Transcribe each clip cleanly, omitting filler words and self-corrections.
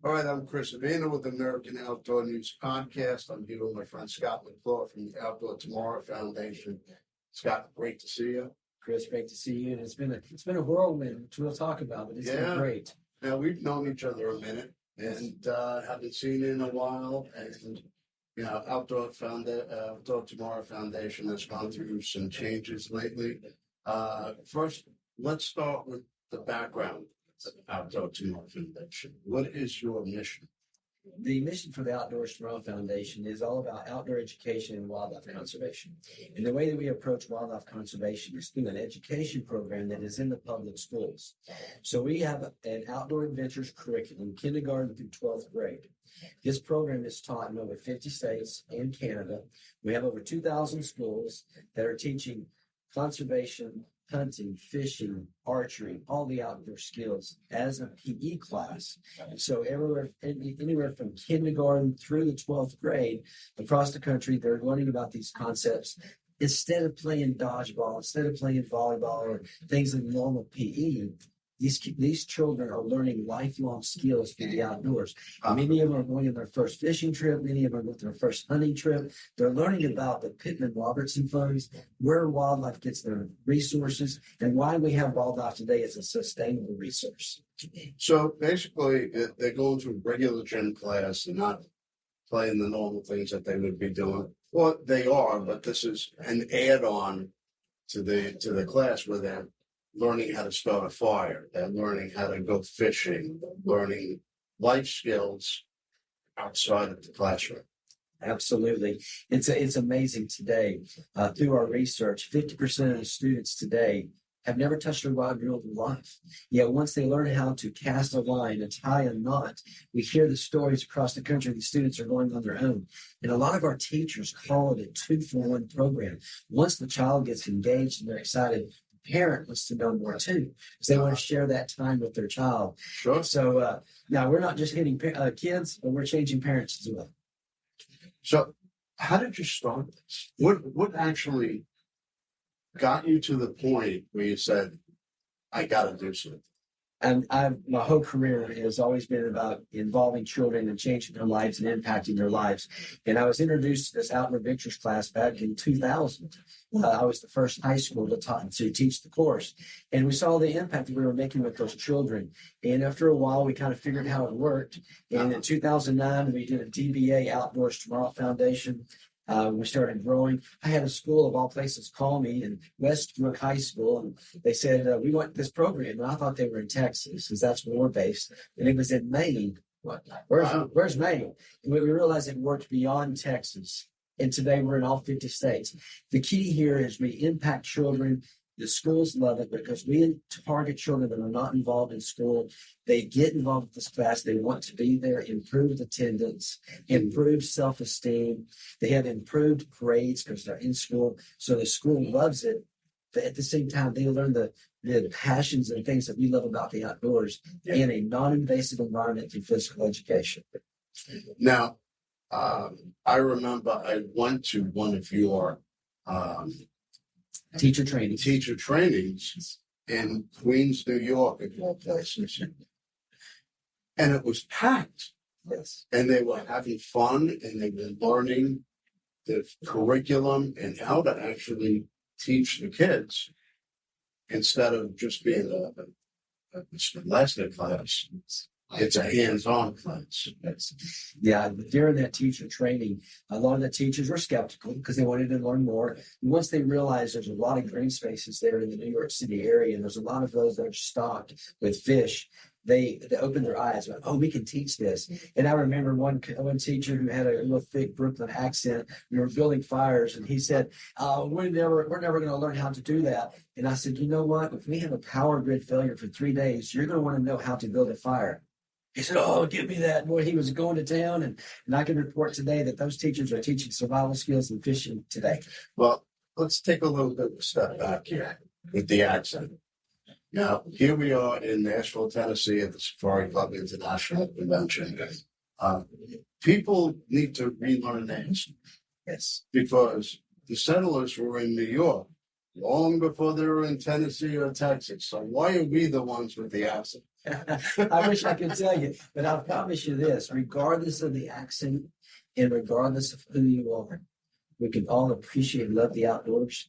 All right, I'm Chris Avena with the American Outdoor News Podcast. I'm here with my friend Scot McClure from the Outdoor Tomorrow Foundation. Scott, great to see you. Chris, great to see you. And it's been a whirlwind, which we'll talk about, but it's been great. Now, we've known each other a minute and haven't seen you in a while. And, you know, Outdoor Tomorrow Foundation has gone through some changes lately. First, let's start with the background. Outdoor Tomorrow Foundation. What is your mission? The mission for the Outdoors Tomorrow Foundation is all about outdoor education and wildlife conservation. And the way that we approach wildlife conservation is through an education program that is in the public schools. So we have an outdoor adventures curriculum, kindergarten through 12th grade. This program is taught in over 50 states and Canada. We have over 2,000 schools that are teaching conservation, hunting, fishing, archery, all the outdoor skills as a PE class. So anywhere from kindergarten through the 12th grade across the country, they're learning about these concepts. Instead of playing dodgeball, instead of playing volleyball or things in normal PE, these children are learning lifelong skills for the outdoors. Many of them are going on their first fishing trip. Many of them are with their first hunting trip. They're learning about the Pittman-Robertson funds, where wildlife gets their resources, and why we have wildlife today as a sustainable resource. So basically, they're going to a regular gym class and not playing the normal things that they would be doing. Well, they are, but this is an add-on to the class where they're learning how to start a fire, they're learning how to go fishing, learning life skills outside of the classroom. Absolutely. It's amazing today. Through our research, 50% of the students today have never touched a rod in their life. Yet once they learn how to cast a line and tie a knot, we hear the stories across the country. These students are going on their own. And a lot of our teachers call it a 2-for-1 program. Once the child gets engaged and they're excited, parent wants to know more too, because they want to share that time with their child. Sure. So now we're not just hitting kids, but we're changing parents as well. So how did you start this? What actually got you to the point where you said, I got to do something? And my whole career has always been about involving children and changing their lives and impacting their lives. And I was introduced to this Outdoor Adventures class back in 2000. I was the first high school to teach the course. And we saw the impact that we were making with those children. And after a while, we kind of figured how it worked. And in 2009, we did a DBA, Outdoors Tomorrow Foundation. We started growing. I had a school of all places call me in Westbrook High School, and they said, we want this program. And I thought they were in Texas, because that's where we're based. And it was in Maine. Where's Maine? And we realized it worked beyond Texas. And today we're in all 50 states. The key here is we impact children. The schools love it because we target children that are not involved in school. They get involved with this class. They want to be there, improved attendance, improved self-esteem. They have improved grades because they're in school. So the school loves it. But at the same time, they learn the passions and things that we love about the outdoors in a non-invasive environment through physical education. Now, I remember I went to one of your teacher trainings in Queens, New York, of all places. And it was packed. Yes. And they were having fun and they were learning the curriculum and how to actually teach the kids instead of just being a lesson class. It's a hands-on class. Yeah, during that teacher training, a lot of the teachers were skeptical because they wanted to learn more. And once they realized there's a lot of green spaces there in the New York City area, and there's a lot of those that are stocked with fish, they opened their eyes. Went, we can teach this. And I remember one teacher who had a real thick Brooklyn accent. We were building fires, and he said, we're never going to learn how to do that. And I said, you know what? If we have a power grid failure for 3 days, you're going to want to know how to build a fire. He said, give me that. Boy, he was going to town. And I can report today that those teachers are teaching survival skills and fishing today. Well, let's take a little bit of a step back here with the accent. Now, here we are in Nashville, Tennessee at the Safari Club International Convention. People need to relearn their history. Yes. Because the settlers were in New York long before they were in Tennessee or Texas. So why are we the ones with the accent? I wish I could tell you, but I'll promise you this: regardless of the accent and regardless of who you are, we can all appreciate and love the outdoors.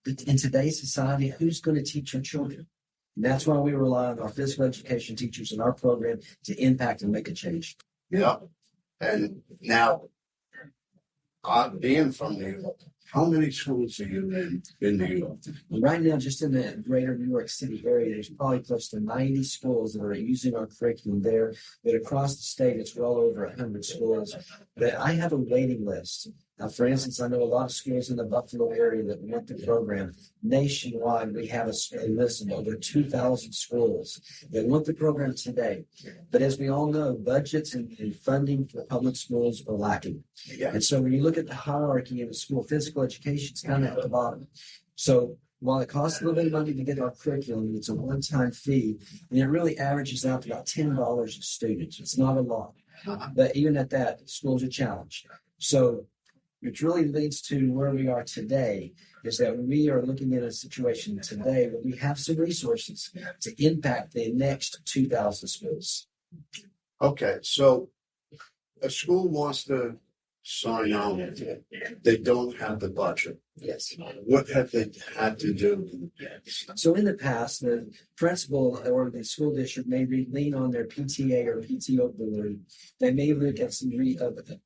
But in today's society, who's going to teach our children? And that's why we rely on our physical education teachers in our program to impact and make a change. Yeah. And now, being from New York, how many schools are you in New York? Right now, just in the greater New York City area, there's probably close to 90 schools that are using our curriculum there. But across the state, it's well over 100 schools. But I have a waiting list. Now, for instance, I know a lot of schools in the Buffalo area that want the program. Nationwide, we have a list of over 2,000 schools that want the program today. But as we all know, budgets and funding for public schools are lacking. Yeah. And so when you look at the hierarchy in the school, physical education is kind of at the bottom. So while it costs a little bit of money to get our curriculum, it's a one-time fee, and it really averages out to about $10 a student. It's not a lot. But even at that, schools are challenged. So which really leads to where we are today, is that we are looking at a situation today where we have some resources to impact the next 2,000 schools. Okay, so a school wants to sign on. They don't have the budget. Yes. What have they had to do? So in the past, the principal or the school district may lean on their PTA or PTO balloon. They may look at some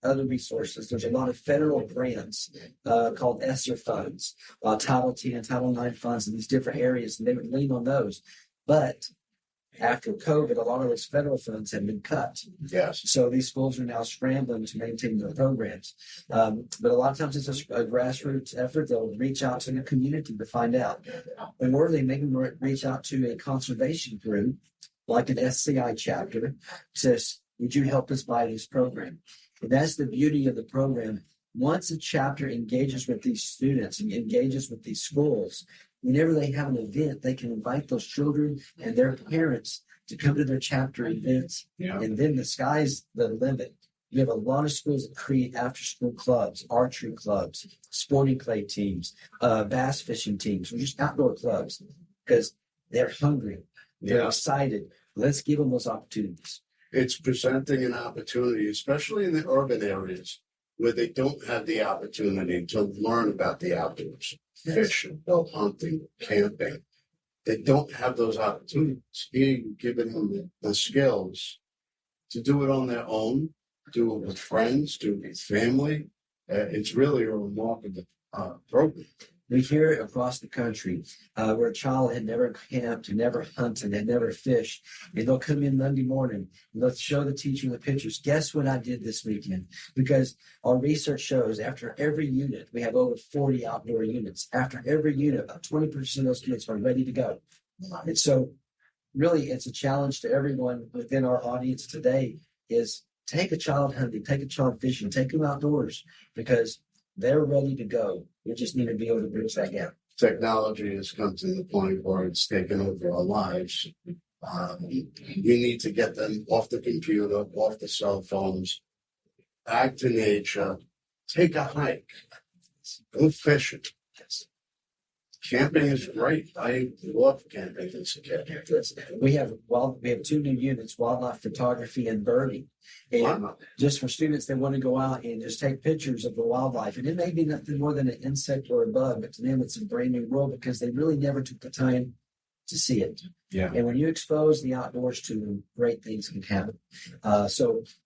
other resources. There's a lot of federal grants called ESSER funds, Title X and Title IX funds in these different areas, and they would lean on those. But after COVID, a lot of those federal funds have been cut. Yes. So these schools are now scrambling to maintain their programs. But a lot of times it's a grassroots effort. They'll reach out to the community to find out. Or they may reach out to a conservation group, like an SCI chapter, says, would you help us buy this program? And that's the beauty of the program. Once a chapter engages with these students and engages with these schools, whenever they have an event, they can invite those children and their parents to come to their chapter events. Yeah. And then the sky's the limit. You have a lot of schools that create after-school clubs, archery clubs, sporting clay teams, bass fishing teams, or just outdoor clubs, because they're hungry. They're excited. Let's give them those opportunities. It's presenting an opportunity, especially in the urban areas where they don't have the opportunity to learn about the outdoors. Fishing, bow hunting, camping. They don't have those opportunities. Here, you're giving them the skills to do it on their own, do it with friends, do it with family. It's really a remarkable program. We hear it across the country where a child had never camped, had never hunted, had never fished, and they'll come in Monday morning and they'll show the teacher the pictures. Guess what I did this weekend? Because our research shows after every unit, we have over 40 outdoor units. After every unit, about 20% of those kids are ready to go. And so really it's a challenge to everyone within our audience today is take a child hunting, take a child fishing, take them outdoors because they're ready to go. We just need to be able to bridge that gap. Technology has come to the point where it's taken over our lives. We need to get them off the computer, off the cell phones, back to nature, take a hike, go fishing. Camping is great. I love camping as a kid. We have two new units, wildlife photography and birding. And just for students that want to go out and just take pictures of the wildlife. And it may be nothing more than an insect or a bug, but to them it's a brand new world because they really never took the time to see it. Yeah. And when you expose the outdoors to them, great things can happen.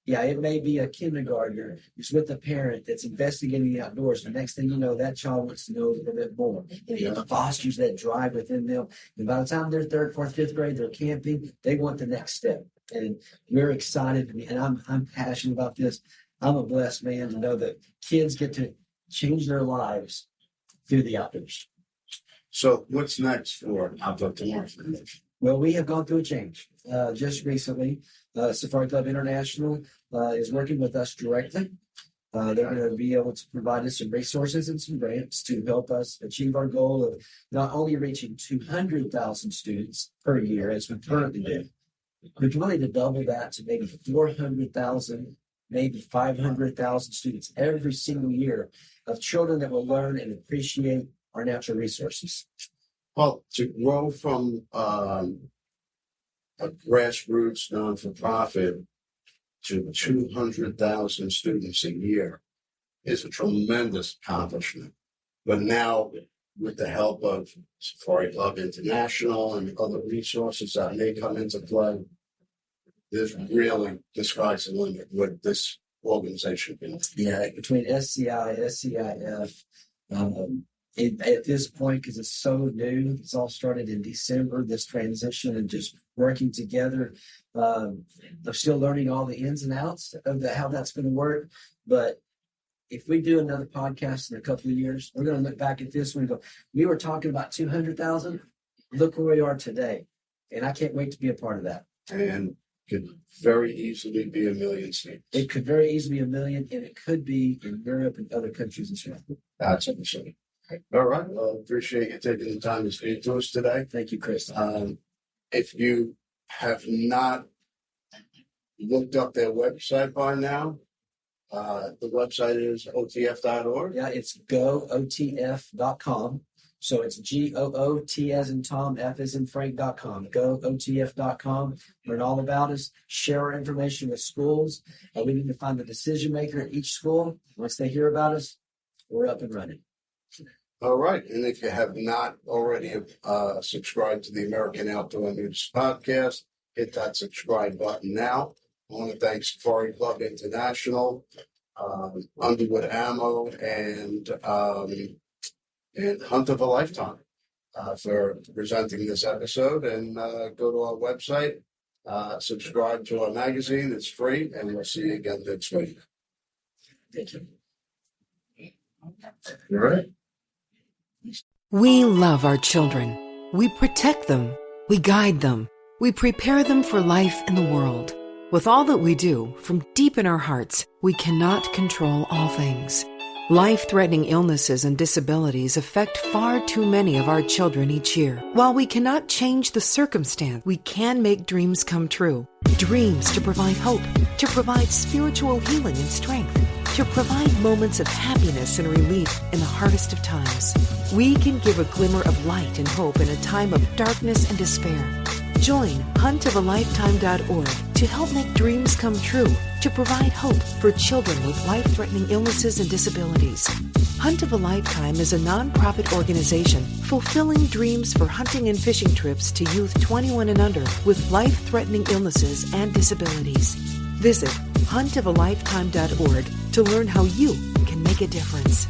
It may be a kindergartner who's with a parent that's investigating the outdoors. The next thing you know, that child wants to know a little bit more. And it fosters that drive within them. And by the time they're third, fourth, fifth grade, they're camping, they want the next step. And we're excited, and I'm passionate about this. I'm a blessed man to know that kids get to change their lives through the outdoors. So what's next for Outdoor Tomorrow? Well, we have gone through a change just recently. Safari Club International is working with us directly. They're going to be able to provide us some resources and some grants to help us achieve our goal of not only reaching 200,000 students per year, as we currently do, but really to double that to maybe 400,000, maybe 500,000 students every single year of children that will learn and appreciate our natural resources. Well, to grow from a grassroots non-for-profit to 200,000 students a year is a tremendous accomplishment. But now, with the help of Safari Club International and other resources that may come into play, this really describes the limit what this organization can do. Yeah, between SCI, SCIF, at this point, because it's so new, it's all started in December, this transition and just working together. I'm still learning all the ins and outs of how that's going to work. But if we do another podcast in a couple of years, we're going to look back at this one and go, we were talking about 200,000. Look where we are today. And I can't wait to be a part of that. And could very easily be 1 million students. It could very easily be 1 million, and it could be in Europe and other countries as well. That's interesting. All right. Well, appreciate you taking the time to speak to us today. Thank you, Chris. If you have not looked up their website by now, the website is otf.org. Yeah, it's gootf.com. So it's GOOT as in Tom, F as in Frank.com. GoOTF.com. Learn all about us. Share our information with schools. We need to find the decision maker at each school. Once they hear about us, we're up and running. All right. And if you have not already subscribed to the American Outdoor News podcast, hit that subscribe button now. I want to thank Safari Club International, Underwood Ammo, and Hunt of a Lifetime for presenting this episode. And go to our website, subscribe to our magazine. It's free, and we'll see you again next week. Thank you. All right. We love our children. We protect them. We guide them. We prepare them for life in the world. With all that we do, from deep in our hearts, we cannot control all things. Life-threatening illnesses and disabilities affect far too many of our children each year. While we cannot change the circumstance, we can make dreams come true. Dreams to provide hope, to provide spiritual healing and strength, to provide moments of happiness and relief in the hardest of times. We can give a glimmer of light and hope in a time of darkness and despair. Join huntofalifetime.org to help make dreams come true, to provide hope for children with life-threatening illnesses and disabilities. Hunt of a Lifetime is a nonprofit organization fulfilling dreams for hunting and fishing trips to youth 21 and under with life-threatening illnesses and disabilities. Visit huntofalifetime.org to learn how you can make a difference.